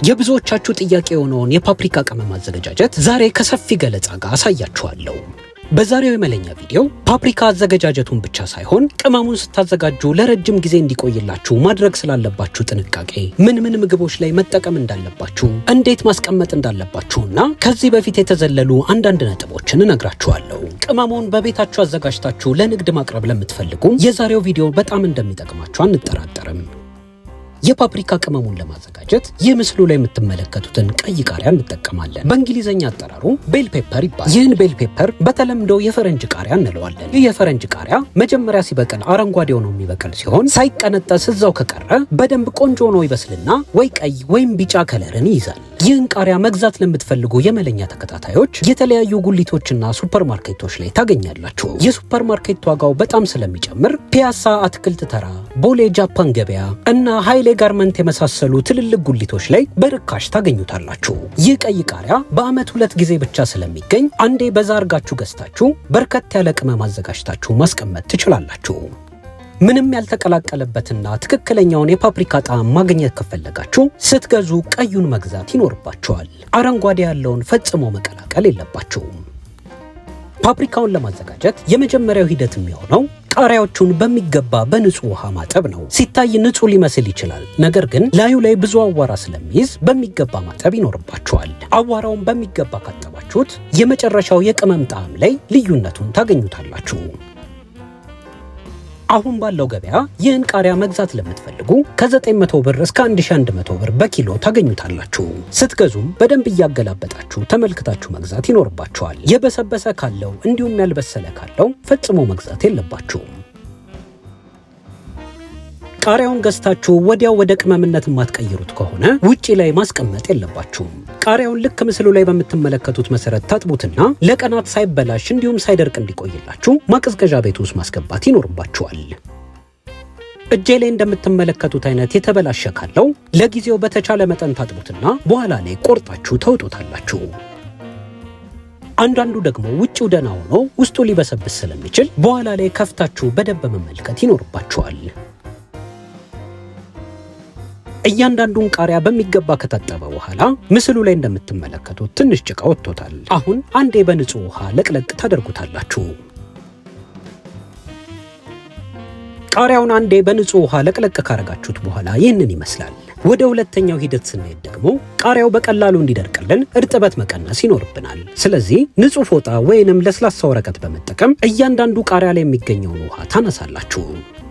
የብዙዎቻችሁ ጥያቄ የሆነውን የፓፕሪካ ቅመም አዘገጃጀት ዛሬ ከሰፊ ገለጻ ጋር አሳያችኋለሁ። በዛሬው የመለኛ ቪዲዮ ፓፕሪካ አዘገጃጀቱን ብቻ ሳይሆን ቅመሙን ስታዘጋጁ ለረጅም ጊዜ እንዲቆይላችሁ ማድረግ ስላለባችሁ ጥንቃቄ፣ ምን ምግቦች ላይ መጠቀም እንዳለባችሁ፣ እንዴት ማስቀመጥ እንዳለባችሁና ከዚህ በፊት የተዘለሉ አንዳንድ ነጥቦችን እነግራችኋለሁ። ቅመሙን በቤታችሁ አዘጋጅታችሁ ለንግድ ማቅረብ ለምትፈልጉ የዛሬው ቪዲዮ በጣም እንደሚጠቅማችሁ አንጠራጠርም። የፓፕሪካ ቅመሙን ለማዘጋጀት ይህ ምስሉ ላይ የምትመለከቱትን ቀይ ቃሪያ እንጠቀማለን። በእንግሊዘኛ አጠራሩ ቤል ፔፐር ይባላል። ይህን ቤል ፔፐር በተለምዶ የፈረንጅ ቃሪያ እንለዋለን። ይህ የፈረንጅ ቃሪያ መጀመሪያ ሲበቅል አረንጓዴ ሆኖ የሚበቅል ሲሆን ሳይቀነጠስ እዛው ከቀረ በደንብ ቆንጆ ሆኖ ይበስልና ወይ ቀይ ወይም ቢጫ ከለርን ይይዛል። ይህን ቃሪያ መግዛት ለምትፈልጉ የመለኛ ተከታታዮች የተለያዩ ጉሊቶችና ሱፐርማርኬቶች ላይ ታገኛላችሁ። የሱፐርማርኬት ዋጋው በጣም ስለሚጨምር ፒያሳ አትክልት ተራ፣ ቦሌ ጃፓን ገበያ እና ኃይሌ ጋርመንት የመሳሰሉ ትልልቅ ጉሊቶች ላይ በርካሽ ታገኙታላችሁ። ይህ ቀይ ቃሪያ በዓመት 2 ጊዜ ብቻ ስለሚገኝ አንዴ በዛ አርጋችሁ ገዝታችሁ በርከት ያለ ቅመም አዘጋጅታችሁ ማስቀመጥ ትችላላችሁ። ምንም ያልተቀላቀለበትና ትክክለኛውን የፓፕሪካ ጣዕም ማግኘት ከፈለጋችሁ ስትገዙ ቀዩን መግዛት ይኖርባችኋል። አረንጓዴ ያለውን ፈጽሞ መቀላቀል የለባችሁም። ፓፕሪካውን ለማዘጋጀት የመጀመሪያው ሂደት የሚሆነው ቃሪያዎቹን በሚገባ በንጹህ ውሃ ማጠብ ነው። ሲታይ ንጹህ ሊመስል ይችላል፣ ነገር ግን ላዩ ላይ ብዙ አዋራ ስለሚይዝ በሚገባ ማጠብ ይኖርባችኋል። አዋራውን በሚገባ ካጠባችሁት የመጨረሻው የቅመም ጣዕም ላይ ልዩነቱን ታገኙታላችሁ። አሁን ባለው ገበያ ይህን ቃሪያ መግዛት ለምትፈልጉ ከ900 ብር እስከ 1100 ብር በኪሎ ታገኙታላችሁ። ስትገዙም በደንብ እያገላበጣችሁ ተመልክታችሁ መግዛት ይኖርባችኋል። የበሰበሰ ካለው እንዲሁም ያልበሰለ ካለው ፈጽሞ መግዛት የለባችሁም። ቃሪያውን ገዝታችሁ ወዲያው ወደ ቅመምነት የማትቀይሩት ከሆነ ውጪ ላይ ማስቀመጥ የለባችሁም። ቃሪያውን ልክ ምስሉ ላይ በምትመለከቱት መሰረት ታጥቡትና ለቀናት ሳይበላሽ እንዲሁም ሳይደርቅ እንዲቆይላችሁ ማቀዝቀዣ ቤት ውስጥ ማስገባት ይኖርባችኋል። እጄ ላይ እንደምትመለከቱት አይነት የተበላሸ ካለው ለጊዜው በተቻለ መጠን ታጥቡትና በኋላ ላይ ቆርጣችሁ ተውጡታላችሁ። አንዳንዱ ደግሞ ውጪው ደህና ሆኖ ውስጡ ሊበሰብስ ስለሚችል በኋላ ላይ ከፍታችሁ በደንብ መመልከት ይኖርባችኋል። እያንዳንዱን ቃሪያ በሚገባ ከታጠበ በኋላ ምስሉ ላይ እንደምትመለከቱት ትንሽ ጭቃ ወጥቶታል። አሁን አንዴ በንጹህ ውሃ ለቅለቅ ታደርጉታላችሁ። ቃሪያውን አንዴ በንጹህ ውሃ ለቅለቅ ካረጋችሁት በኋላ ይህንን ይመስላል። ወደ ሁለተኛው ሂደት ስንሄድ ደግሞ ቃሪያው በቀላሉ እንዲደርቅልን እርጥበት መቀነስ ይኖርብናል። ስለዚህ ንጹህ ፎጣ ወይንም ለስላሳ ወረቀት በመጠቀም እያንዳንዱ ቃሪያ ላይ የሚገኘውን ውሃ ታነሳላችሁ።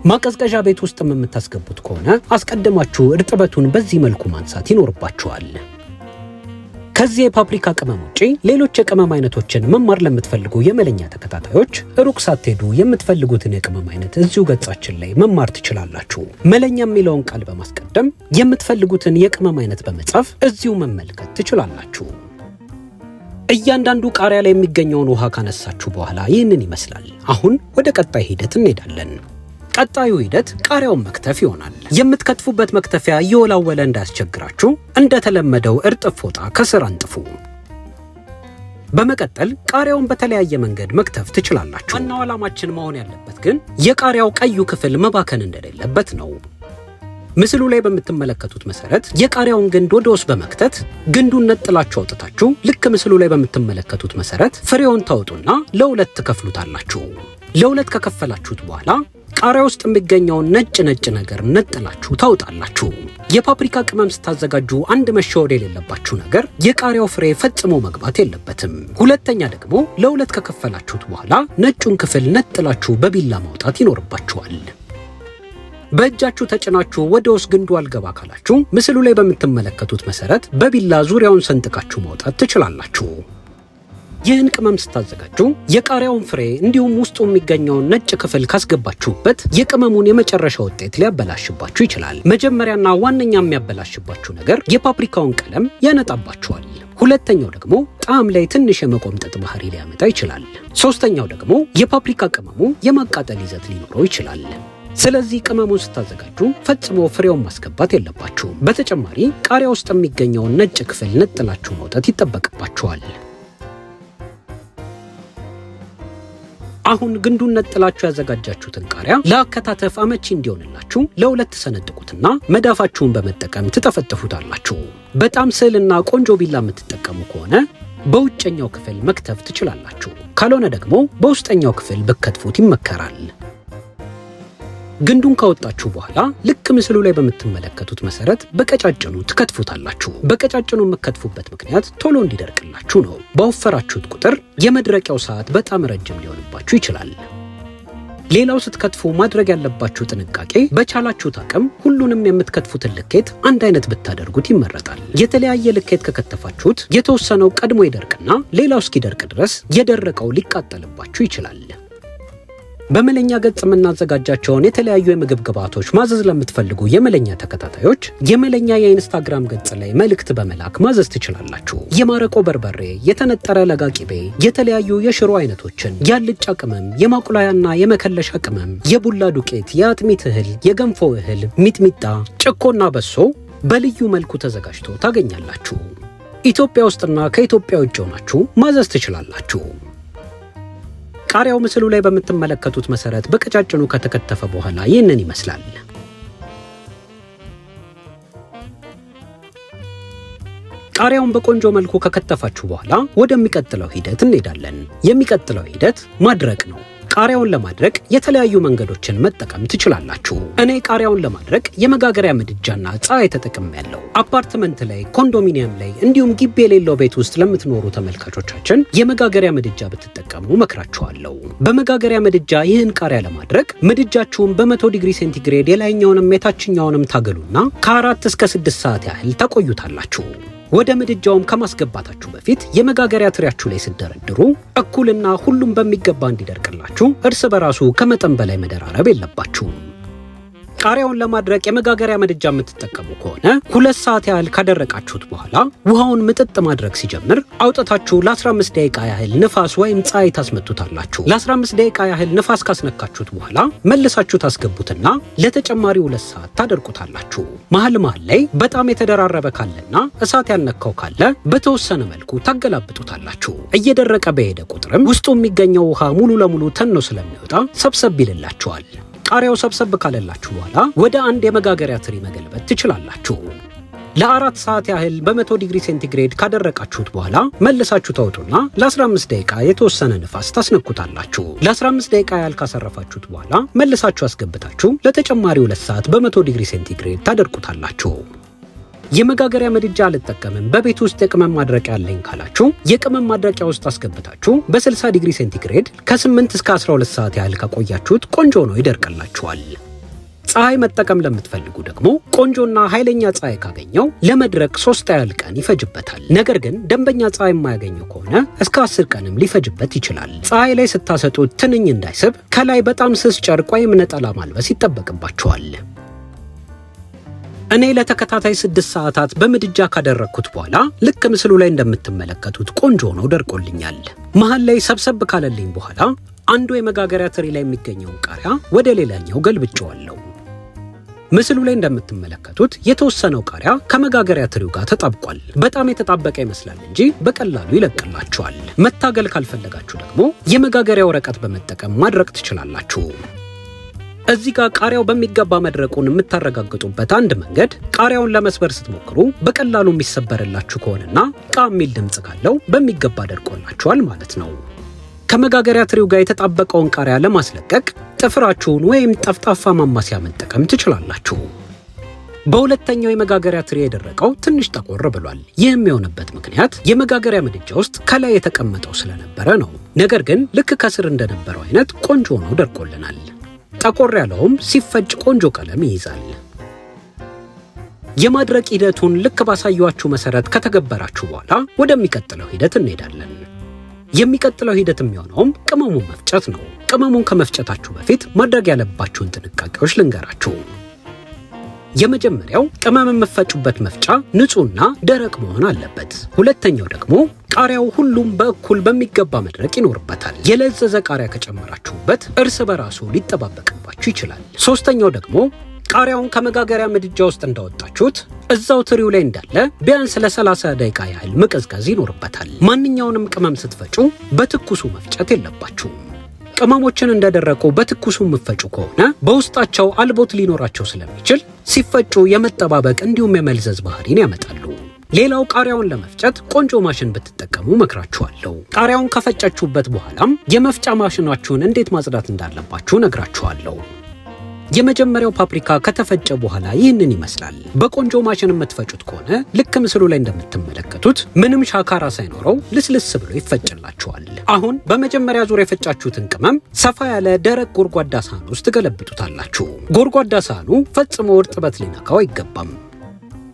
ማቀዝቀዣ ቤት ውስጥ የምታስገቡት ከሆነ አስቀድማችሁ እርጥበቱን በዚህ መልኩ ማንሳት ይኖርባችኋል። ከዚህ የፓፕሪካ ቅመም ውጪ ሌሎች የቅመም አይነቶችን መማር ለምትፈልጉ የመለኛ ተከታታዮች ሩቅ ሳትሄዱ የምትፈልጉትን የቅመም አይነት እዚሁ ገጻችን ላይ መማር ትችላላችሁ። መለኛ የሚለውን ቃል በማስቀደም የምትፈልጉትን የቅመም አይነት በመጻፍ እዚሁ መመልከት ትችላላችሁ። እያንዳንዱ ቃሪያ ላይ የሚገኘውን ውሃ ካነሳችሁ በኋላ ይህንን ይመስላል። አሁን ወደ ቀጣይ ሂደት እንሄዳለን። ቀጣዩ ሂደት ቃሪያውን መክተፍ ይሆናል። የምትከትፉበት መክተፊያ እየወላወለ እንዳያስቸግራችሁ እንደተለመደው እርጥብ ፎጣ ከስር አንጥፉ። በመቀጠል ቃሪያውን በተለያየ መንገድ መክተፍ ትችላላችሁ። ዋናው ዓላማችን መሆን ያለበት ግን የቃሪያው ቀዩ ክፍል መባከን እንደሌለበት ነው። ምስሉ ላይ በምትመለከቱት መሰረት የቃሪያውን ግንድ ወደ ውስጥ በመክተት ግንዱን ነጥላችሁ አውጥታችሁ ልክ ምስሉ ላይ በምትመለከቱት መሰረት ፍሬውን ታወጡና ለሁለት ትከፍሉታላችሁ። ለሁለት ከከፈላችሁት በኋላ ቃሪያ ውስጥ የሚገኘውን ነጭ ነገር ነጥላችሁ ታውጣላችሁ። የፓፕሪካ ቅመም ስታዘጋጁ አንድ መሸወድ የሌለባችሁ ነገር የቃሪያው ፍሬ ፈጽሞ መግባት የለበትም። ሁለተኛ ደግሞ ለሁለት ከከፈላችሁት በኋላ ነጩን ክፍል ነጥላችሁ በቢላ ማውጣት ይኖርባችኋል። በእጃችሁ ተጭናችሁ ወደ ውስጥ ግንዱ አልገባ ካላችሁ ምስሉ ላይ በምትመለከቱት መሰረት በቢላ ዙሪያውን ሰንጥቃችሁ ማውጣት ትችላላችሁ። ይህን ቅመም ስታዘጋጁ የቃሪያውን ፍሬ እንዲሁም ውስጡ የሚገኘውን ነጭ ክፍል ካስገባችሁበት የቅመሙን የመጨረሻ ውጤት ሊያበላሽባችሁ ይችላል። መጀመሪያና ዋነኛ የሚያበላሽባችሁ ነገር የፓፕሪካውን ቀለም ያነጣባችኋል። ሁለተኛው ደግሞ ጣዕም ላይ ትንሽ የመቆምጠጥ ባህሪ ሊያመጣ ይችላል። ሶስተኛው ደግሞ የፓፕሪካ ቅመሙ የማቃጠል ይዘት ሊኖረው ይችላል። ስለዚህ ቅመሙን ስታዘጋጁ ፈጽሞ ፍሬውን ማስገባት የለባችሁም። በተጨማሪ ቃሪያ ውስጥ የሚገኘውን ነጭ ክፍል ነጥላችሁ ማውጣት ይጠበቅባችኋል። አሁን ግንዱን ነጥላችሁ ያዘጋጃችሁትን ቃሪያ ለአከታተፍ አመቺ እንዲሆንላችሁ ለሁለት ሰነጥቁትና መዳፋችሁን በመጠቀም ትጠፈጥፉታላችሁ። በጣም ስልና ቆንጆ ቢላ የምትጠቀሙ ከሆነ በውጨኛው ክፍል መክተፍ ትችላላችሁ። ካልሆነ ደግሞ በውስጠኛው ክፍል ብትከትፉት ይመከራል። ግንዱን ካወጣችሁ በኋላ ልክ ምስሉ ላይ በምትመለከቱት መሰረት በቀጫጭኑ ትከትፉታላችሁ። በቀጫጭኑ የምትከትፉበት ምክንያት ቶሎ እንዲደርቅላችሁ ነው። ባወፈራችሁት ቁጥር የመድረቂያው ሰዓት በጣም ረጅም ሊሆንባችሁ ይችላል። ሌላው ስትከትፉ ማድረግ ያለባችሁ ጥንቃቄ በቻላችሁት አቅም ሁሉንም የምትከትፉትን ልኬት አንድ አይነት ብታደርጉት ይመረጣል። የተለያየ ልኬት ከከተፋችሁት የተወሰነው ቀድሞ ይደርቅና ሌላው እስኪደርቅ ድረስ የደረቀው ሊቃጠልባችሁ ይችላል። በመለኛ ገጽ የምናዘጋጃቸውን የተለያዩ የምግብ ግብዓቶች ማዘዝ ለምትፈልጉ የመለኛ ተከታታዮች የመለኛ የኢንስታግራም ገጽ ላይ መልእክት በመላክ ማዘዝ ትችላላችሁ። የማረቆ በርበሬ፣ የተነጠረ ለጋ ቂቤ፣ የተለያዩ የሽሮ አይነቶችን፣ የአልጫ ቅመም፣ የማቁላያና የመከለሻ ቅመም፣ የቡላ ዱቄት፣ የአጥሚት እህል፣ የገንፎ እህል፣ ሚጥሚጣ፣ ጭኮና በሶ በልዩ መልኩ ተዘጋጅቶ ታገኛላችሁ። ኢትዮጵያ ውስጥና ከኢትዮጵያ ውጭ ሆናችሁ ማዘዝ ትችላላችሁ። ቃሪያው ምስሉ ላይ በምትመለከቱት መሰረት በቀጫጭኑ ከተከተፈ በኋላ ይህንን ይመስላል። ቃሪያውን በቆንጆ መልኩ ከከተፋችሁ በኋላ ወደሚቀጥለው ሂደት እንሄዳለን። የሚቀጥለው ሂደት ማድረቅ ነው። ቃሪያውን ለማድረቅ የተለያዩ መንገዶችን መጠቀም ትችላላችሁ። እኔ ቃሪያውን ለማድረቅ የመጋገሪያ ምድጃና ፀሐይ ተጠቅሜያለሁ። አፓርትመንት ላይ፣ ኮንዶሚኒየም ላይ እንዲሁም ግቢ የሌለው ቤት ውስጥ ለምትኖሩ ተመልካቾቻችን የመጋገሪያ ምድጃ ብትጠቀሙ መክራችኋለሁ። በመጋገሪያ ምድጃ ይህን ቃሪያ ለማድረቅ ምድጃችሁን በ100 ዲግሪ ሴንቲግሬድ የላይኛውንም የታችኛውንም ታገሉና ከ4 እስከ 6 ሰዓት ያህል ታቆዩታላችሁ። ወደ ምድጃውም ከማስገባታችሁ በፊት የመጋገሪያ ትሪያችሁ ላይ ሲደረድሩ እኩልና ሁሉም በሚገባ እንዲደርቅላችሁ እርስ በራሱ ከመጠን በላይ መደራረብ የለባችሁም። ቃሪያውን ለማድረቅ የመጋገሪያ ምድጃ የምትጠቀሙ ከሆነ 2 ሰዓት ያህል ካደረቃችሁት በኋላ ውሃውን ምጥጥ ማድረግ ሲጀምር አውጥታችሁ ለ15 ደቂቃ ያህል ንፋስ ወይም ፀሐይ ታስመቱታላችሁ። ለ15 ደቂቃ ያህል ንፋስ ካስነካችሁት በኋላ መልሳችሁ ታስገቡትና ለተጨማሪ 2 ሰዓት ታደርቁታላችሁ። መሃል ላይ በጣም የተደራረበ ካለና እሳት ያልነካው ካለ በተወሰነ መልኩ ታገላብጡታላችሁ። እየደረቀ በሄደ ቁጥርም ውስጡ የሚገኘው ውሃ ሙሉ ለሙሉ ተኖ ስለሚወጣ ሰብሰብ ይልላችኋል። ቃሪያው ሰብሰብ ካለላችሁ በኋላ ወደ አንድ የመጋገሪያ ትሪ መገልበጥ ትችላላችሁ። ለ4 ሰዓት ያህል በ100 ዲግሪ ሴንቲግሬድ ካደረቃችሁት በኋላ መልሳችሁ ታውጡና ለ15 ደቂቃ የተወሰነ ንፋስ ታስነኩታላችሁ። ለ15 ደቂቃ ያህል ካሰረፋችሁት በኋላ መልሳችሁ አስገብታችሁ ለተጨማሪ 2 ሰዓት በ100 ዲግሪ ሴንቲግሬድ ታደርቁታላችሁ። የመጋገሪያ ምድጃ አልጠቀምም በቤት ውስጥ የቅመም ማድረቂያ አለኝ ካላችሁ የቅመም ማድረቂያ ውስጥ አስገብታችሁ በ60 ዲግሪ ሴንቲግሬድ ከ8 እስከ 12 ሰዓት ያህል ካቆያችሁት ቆንጆ ነው ይደርቅላችኋል። ፀሐይ መጠቀም ለምትፈልጉ ደግሞ ቆንጆና ኃይለኛ ፀሐይ ካገኘው ለመድረቅ 3 ያህል ቀን ይፈጅበታል። ነገር ግን ደንበኛ ፀሐይ የማያገኘው ከሆነ እስከ 10 ቀንም ሊፈጅበት ይችላል። ፀሐይ ላይ ስታሰጡት ትንኝ እንዳይስብ ከላይ በጣም ስስ ጨርቅ ወይም ነጠላ ማልበስ ይጠበቅባችኋል። እኔ ለተከታታይ 6 ሰዓታት በምድጃ ካደረኩት በኋላ ልክ ምስሉ ላይ እንደምትመለከቱት ቆንጆ ነው ደርቆልኛል። መሃል ላይ ሰብሰብ ካለልኝ በኋላ አንዱ የመጋገሪያ ትሪ ላይ የሚገኘውን ቃሪያ ወደ ሌላኛው ገልብጬዋለሁ። ምስሉ ላይ እንደምትመለከቱት የተወሰነው ቃሪያ ከመጋገሪያ ትሪው ጋር ተጣብቋል። በጣም የተጣበቀ ይመስላል እንጂ በቀላሉ ይለቅላችኋል። መታገል ካልፈለጋችሁ ደግሞ የመጋገሪያ ወረቀት በመጠቀም ማድረቅ ትችላላችሁ። እዚህ ጋር ቃሪያው በሚገባ መድረቁን የምታረጋግጡበት አንድ መንገድ ቃሪያውን ለመስበር ስትሞክሩ በቀላሉ የሚሰበርላችሁ ከሆነና ቃ የሚል ድምጽ ካለው በሚገባ ደርቆላችኋል ማለት ነው። ከመጋገሪያ ትሪው ጋር የተጣበቀውን ቃሪያ ለማስለቀቅ ጥፍራችሁን ወይም ጠፍጣፋ ማማሲያ መጠቀም ትችላላችሁ። በሁለተኛው የመጋገሪያ ትሪ የደረቀው ትንሽ ጠቆር ብሏል። ይህም የሆነበት ምክንያት የመጋገሪያ ምድጃ ውስጥ ከላይ የተቀመጠው ስለነበረ ነው። ነገር ግን ልክ ከስር እንደነበረው አይነት ቆንጆ ነው ደርቆልናል። ጠቆር ያለውም ሲፈጭ ቆንጆ ቀለም ይይዛል። የማድረቅ ሂደቱን ልክ ባሳያችሁ መሰረት ከተገበራችሁ በኋላ ወደሚቀጥለው ሂደት እንሄዳለን። የሚቀጥለው ሂደት የሚሆነውም ቅመሙን መፍጨት ነው። ቅመሙን ከመፍጨታችሁ በፊት ማድረግ ያለባችሁን ጥንቃቄዎች ልንገራችሁ። የመጀመሪያው ቅመም የምትፈጩበት መፍጫ ንጹህና ደረቅ መሆን አለበት። ሁለተኛው ደግሞ ቃሪያው ሁሉም በእኩል በሚገባ መድረቅ ይኖርበታል። የለዘዘ ቃሪያ ከጨመራችሁበት እርስ በራሱ ሊጠባበቅባችሁ ይችላል። ሶስተኛው ደግሞ ቃሪያውን ከመጋገሪያ ምድጃ ውስጥ እንዳወጣችሁት እዛው ትሪው ላይ እንዳለ ቢያንስ ለ30 ደቂቃ ያህል መቀዝቀዝ ይኖርበታል። ማንኛውንም ቅመም ስትፈጩ በትኩሱ መፍጨት የለባችሁም። ቅመሞችን እንደደረቁ በትኩሱ ምፈጩ ከሆነ በውስጣቸው አልቦት ሊኖራቸው ስለሚችል ሲፈጩ የመጠባበቅ እንዲሁም የመልዘዝ ባህሪን ያመጣሉ። ሌላው ቃሪያውን ለመፍጨት ቆንጆ ማሽን ብትጠቀሙ መክራችኋለሁ። ቃሪያውን ከፈጫችሁበት በኋላም የመፍጫ ማሽናችሁን እንዴት ማጽዳት እንዳለባችሁ ነግራችኋለሁ። የመጀመሪያው ፓፕሪካ ከተፈጨ በኋላ ይህንን ይመስላል። በቆንጆ ማሽን የምትፈጩት ከሆነ ልክ ምስሉ ላይ እንደምትመለከቱት ምንም ሻካራ ሳይኖረው ልስልስ ብሎ ይፈጭላችኋል። አሁን በመጀመሪያ ዙር የፈጫችሁትን ቅመም ሰፋ ያለ ደረቅ ጎድጓዳ ሳህን ውስጥ ገለብጡታላችሁ። ጎድጓዳ ሳህኑ ፈጽሞ እርጥበት ሊነካው አይገባም።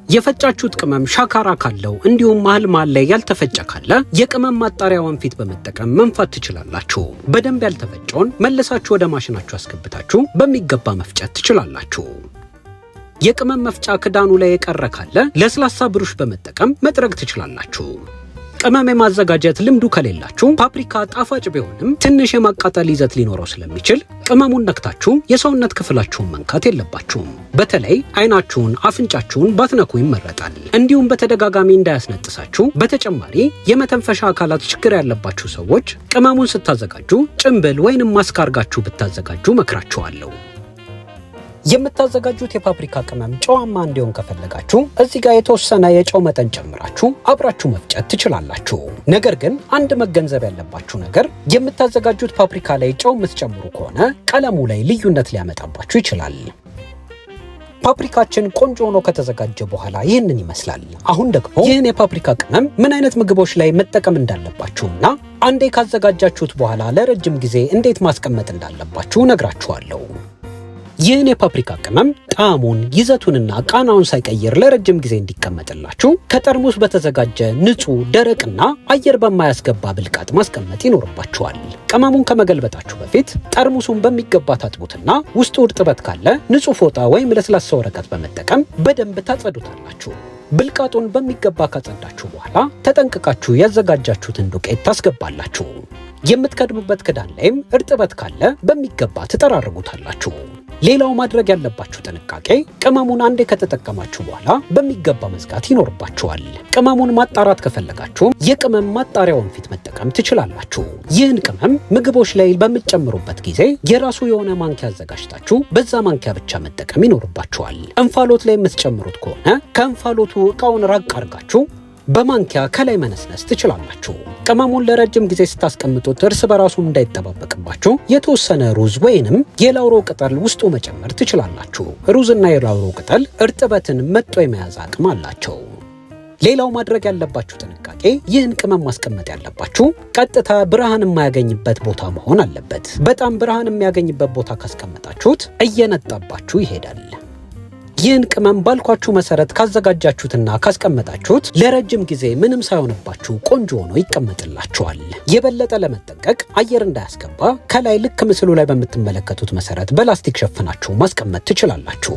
የፈጫችሁት ቅመም ሻካራ ካለው እንዲሁም መሃል ላይ ያልተፈጨ ካለ የቅመም ማጣሪያ ወንፊት በመጠቀም መንፋት ትችላላችሁ። በደንብ ያልተፈጨውን መልሳችሁ ወደ ማሽናችሁ አስገብታችሁ በሚገባ መፍጨት ትችላላችሁ። የቅመም መፍጫ ክዳኑ ላይ የቀረ ካለ ለስላሳ ብሩሽ በመጠቀም መጥረግ ትችላላችሁ። ቅመም የማዘጋጀት ልምዱ ከሌላችሁ ፓፕሪካ ጣፋጭ ቢሆንም ትንሽ የማቃጠል ይዘት ሊኖረው ስለሚችል ቅመሙን ነክታችሁ የሰውነት ክፍላችሁን መንካት የለባችሁም። በተለይ አይናችሁን፣ አፍንጫችሁን ባትነኩ ይመረጣል። እንዲሁም በተደጋጋሚ እንዳያስነጥሳችሁ። በተጨማሪ የመተንፈሻ አካላት ችግር ያለባችሁ ሰዎች ቅመሙን ስታዘጋጁ ጭንብል ወይንም ማስክ አድርጋችሁ ብታዘጋጁ መክራችኋለሁ። የምታዘጋጁት የፓፕሪካ ቅመም ጨዋማ እንዲሆን ከፈለጋችሁ እዚህ ጋር የተወሰነ የጨው መጠን ጨምራችሁ አብራችሁ መፍጨት ትችላላችሁ። ነገር ግን አንድ መገንዘብ ያለባችሁ ነገር የምታዘጋጁት ፓፕሪካ ላይ ጨው የምትጨምሩ ከሆነ ቀለሙ ላይ ልዩነት ሊያመጣባችሁ ይችላል። ፓፕሪካችን ቆንጆ ሆኖ ከተዘጋጀ በኋላ ይህንን ይመስላል። አሁን ደግሞ ይህን የፓፕሪካ ቅመም ምን አይነት ምግቦች ላይ መጠቀም እንዳለባችሁና አንዴ ካዘጋጃችሁት በኋላ ለረጅም ጊዜ እንዴት ማስቀመጥ እንዳለባችሁ ነግራችኋለሁ። ይህን የፓፕሪካ ቅመም ጣዕሙን፣ ይዘቱንና ቃናውን ሳይቀይር ለረጅም ጊዜ እንዲቀመጥላችሁ ከጠርሙስ በተዘጋጀ ንጹህ፣ ደረቅና አየር በማያስገባ ብልቃጥ ማስቀመጥ ይኖርባችኋል። ቅመሙን ከመገልበጣችሁ በፊት ጠርሙሱን በሚገባ ታጥቡትና ውስጡ እርጥበት ካለ ንጹህ ፎጣ ወይም ለስላሳ ወረቀት በመጠቀም በደንብ ታጸዱታላችሁ። ብልቃጡን በሚገባ ካጸዳችሁ በኋላ ተጠንቅቃችሁ ያዘጋጃችሁትን ዱቄት ታስገባላችሁ። የምትከድቡበት ክዳን ላይም እርጥበት ካለ በሚገባ ትጠራርጉታላችሁ። ሌላው ማድረግ ያለባችሁ ጥንቃቄ ቅመሙን አንዴ ከተጠቀማችሁ በኋላ በሚገባ መዝጋት ይኖርባችኋል። ቅመሙን ማጣራት ከፈለጋችሁ የቅመም ማጣሪያ ወንፊት መጠቀም ትችላላችሁ። ይህን ቅመም ምግቦች ላይ በምትጨምሩበት ጊዜ የራሱ የሆነ ማንኪያ አዘጋጅታችሁ በዛ ማንኪያ ብቻ መጠቀም ይኖርባችኋል። እንፋሎት ላይ የምትጨምሩት ከሆነ ከእንፋሎቱ እቃውን ራቅ አድርጋችሁ በማንኪያ ከላይ መነስነስ ትችላላችሁ። ቅመሙን ለረጅም ጊዜ ስታስቀምጡት እርስ በራሱ እንዳይጠባበቅባችሁ የተወሰነ ሩዝ ወይንም የላውሮ ቅጠል ውስጡ መጨመር ትችላላችሁ። ሩዝና የላውሮ ቅጠል እርጥበትን መጥቶ የመያዝ አቅም አላቸው። ሌላው ማድረግ ያለባችሁ ጥንቃቄ ይህን ቅመም ማስቀመጥ ያለባችሁ ቀጥታ ብርሃን የማያገኝበት ቦታ መሆን አለበት። በጣም ብርሃን የሚያገኝበት ቦታ ካስቀመጣችሁት እየነጣባችሁ ይሄዳል። ይህን ቅመም ባልኳችሁ መሰረት ካዘጋጃችሁትና ካስቀመጣችሁት ለረጅም ጊዜ ምንም ሳይሆንባችሁ ቆንጆ ሆኖ ይቀመጥላችኋል። የበለጠ ለመጠንቀቅ አየር እንዳያስገባ ከላይ ልክ ምስሉ ላይ በምትመለከቱት መሰረት በላስቲክ ሸፍናችሁ ማስቀመጥ ትችላላችሁ።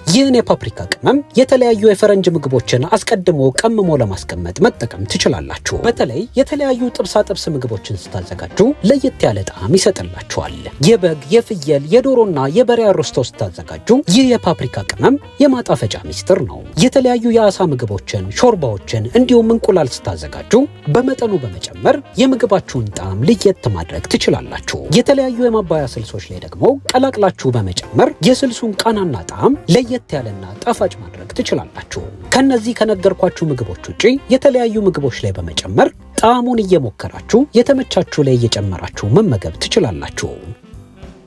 ይህን የፓፕሪካ ቅመም የተለያዩ የፈረንጅ ምግቦችን አስቀድሞ ቀምሞ ለማስቀመጥ መጠቀም ትችላላችሁ። በተለይ የተለያዩ ጥብሳ ጥብስ ምግቦችን ስታዘጋጁ ለየት ያለ ጣዕም ይሰጥላችኋል። የበግ፣ የፍየል፣ የዶሮና የበሬ አሮስቶ ስታዘጋጁ ይህ የፓፕሪካ ቅመም የማጣፈጫ ሚስጥር ነው። የተለያዩ የአሳ ምግቦችን፣ ሾርባዎችን እንዲሁም እንቁላል ስታዘጋጁ በመጠኑ በመጨመር የምግባችሁን ጣዕም ለየት ማድረግ ትችላላችሁ። የተለያዩ የማባያ ስልሶች ላይ ደግሞ ቀላቅላችሁ በመጨመር የስልሱን ቃናና ጣዕም ለየት ያለና ጣፋጭ ማድረግ ትችላላችሁ። ከነዚህ ከነገርኳችሁ ምግቦች ውጪ የተለያዩ ምግቦች ላይ በመጨመር ጣዕሙን እየሞከራችሁ የተመቻችሁ ላይ እየጨመራችሁ መመገብ ትችላላችሁ።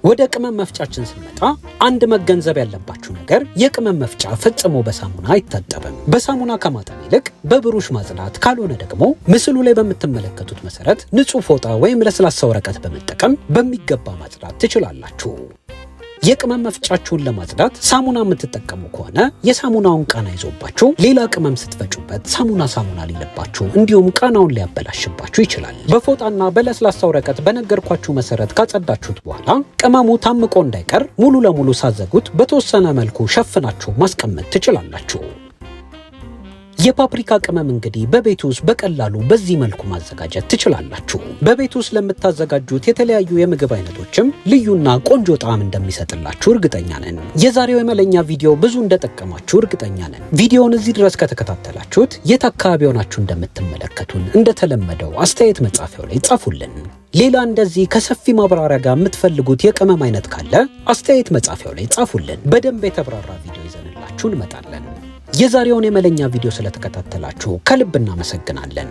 ወደ ቅመም መፍጫችን ስንመጣ አንድ መገንዘብ ያለባችሁ ነገር የቅመም መፍጫ ፈጽሞ በሳሙና አይታጠብም። በሳሙና ከማጠብ ይልቅ በብሩሽ ማጽዳት፣ ካልሆነ ደግሞ ምስሉ ላይ በምትመለከቱት መሰረት ንጹህ ፎጣ ወይም ለስላሳ ወረቀት በመጠቀም በሚገባ ማጽዳት ትችላላችሁ። የቅመም መፍጫችሁን ለማጽዳት ሳሙና የምትጠቀሙ ከሆነ የሳሙናውን ቃና ይዞባችሁ ሌላ ቅመም ስትፈጩበት ሳሙና ሊለባችሁ እንዲሁም ቃናውን ሊያበላሽባችሁ ይችላል። በፎጣና በለስላሳ ወረቀት በነገርኳችሁ መሰረት ካጸዳችሁት በኋላ ቅመሙ ታምቆ እንዳይቀር ሙሉ ለሙሉ ሳዘጉት በተወሰነ መልኩ ሸፍናችሁ ማስቀመጥ ትችላላችሁ። የፓፕሪካ ቅመም እንግዲህ በቤት ውስጥ በቀላሉ በዚህ መልኩ ማዘጋጀት ትችላላችሁ። በቤት ውስጥ ለምታዘጋጁት የተለያዩ የምግብ አይነቶችም ልዩና ቆንጆ ጣዕም እንደሚሰጥላችሁ እርግጠኛ ነን። የዛሬው የመለኛ ቪዲዮ ብዙ እንደጠቀማችሁ እርግጠኛ ነን። ቪዲዮውን እዚህ ድረስ ከተከታተላችሁት የት አካባቢ ሆናችሁ እንደምትመለከቱን እንደተለመደው አስተያየት መጻፊያው ላይ ጻፉልን። ሌላ እንደዚህ ከሰፊ ማብራሪያ ጋር የምትፈልጉት የቅመም አይነት ካለ አስተያየት መጻፊያው ላይ ጻፉልን። በደንብ የተብራራ ቪዲዮ ይዘንላችሁ እንመጣለን። የዛሬውን የመለኛ ቪዲዮ ስለተከታተላችሁ ከልብ እናመሰግናለን።